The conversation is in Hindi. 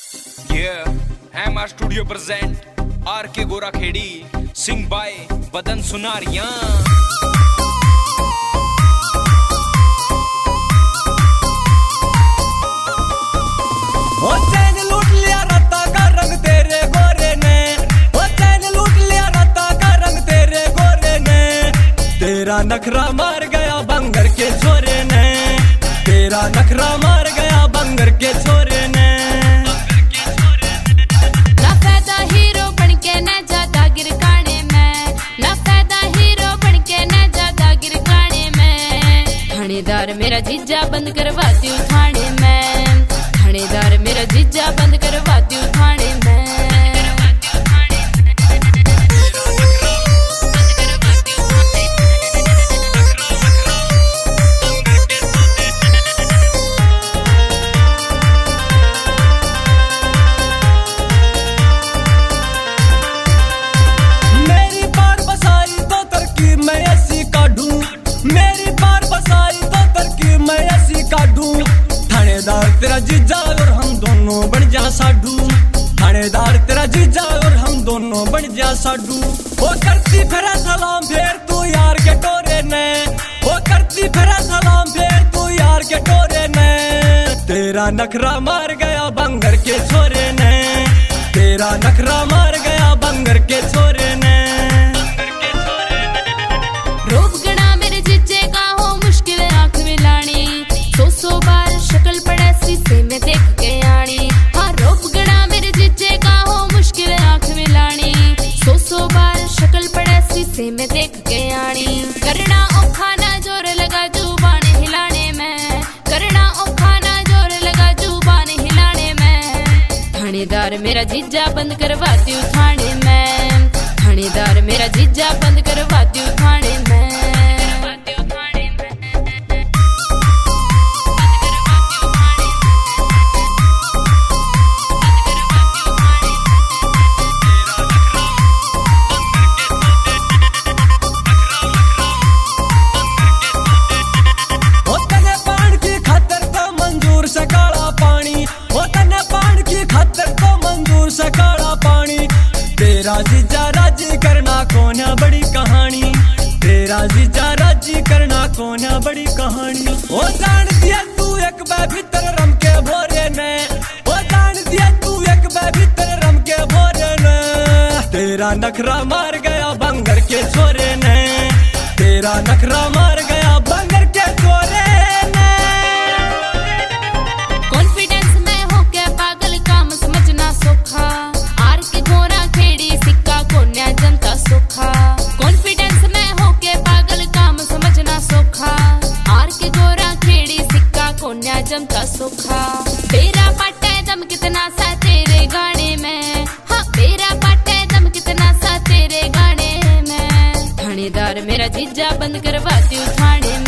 MR Studio present RK Gora Khedi, sing by Badan Sunariya। ओ चैन लूट लिया रत्ता का रंग तेरे गोरे ने, ओ चैन लूट लिया रत्ता का रंग तेरे गोरे ने। तेरा नखरा मार गया बंगर के छोरे ने, तेरा नखरा मार गया बंगर के छोरे ने। ना फायदा हीरो बनके न ज्यादा गिरकाने में, ना फायदा हीरो बनके न ज्यादा गिरकाने में। थानेदार मेरा जीजा बंद करवा दूं थाने में, थानेदार मेरा जीजा बंद करवा दूं थाने में। मेरी बार बसाई तो तरकीब मैं ऐसी काढूं, मेरी बार बसाई तो तरकीब मैं ऐसी काढूं। थानेदार तेरा जीजा और हम दोनों बन जा साडू, थानेदार तेरा जीजा और हम दोनों बन जा साडू। वो करती फिर सलाम फेर तू यार के टोरे ने, वो करती फिर सलाम फेर तू यार के टोरे ने। तेरा नखरा मार गया बंगर के छोरे ने, तेरा नखरा मार गया बंगर के छोरे ने। रूप गणा मेरे जीजे का हो मुश्किल आंख मिलानी, सौ बार शक्ल पड़े शीशे में देख के आनी। हाँ रूप गणा मेरे जीजे का हो मुश्किल आंख मिलानी, सौ बार शक्ल पड़े शीशे में देख के आनी। करना औखा ना जोर लगा जुबान हिलाने में, करना औखा ना जोर लगा जुबान हिलाने में। थानेदार मेरा जीजा बंद करवा दूं थाने में, थानेदार मेरा जीजा बंद करवा दूं थाने में। सकाला पानी, ओ तने पान की खातर तो मंजूर सकाला पानी। तेरा जीजा राजी करना कौन है बड़ी कहानी, तेरा जीजा राजी करना कौन है बड़ी कहानी। ओ जान दिया तू एक बे भीतर रम के भोरे ने, ओ जान दिया तू एक बे भीतर रम के भोरे ने। तेरा नखरा मार गया बंगर के छोरे ने, तेरा नखरा मार गया बंगर के छोरे ने। कॉन्फिडेंस में होके पागल काम समझना सोखा, आर के गोरा खेड़ी सिक्का कोन्या जनता सोखा। कॉन्फिडेंस में होके पागल काम समझना सोखा, आर के गोरा खेड़ी सिक्का कोन्या जनता सोखा। बेरा पाटे दम कितना सा तेरे गाने में, हाँ बेरा पाटे दम कितना सा तेरे गाने में। थानेदार मेरा जीजा बंद करवा दूं थाने में।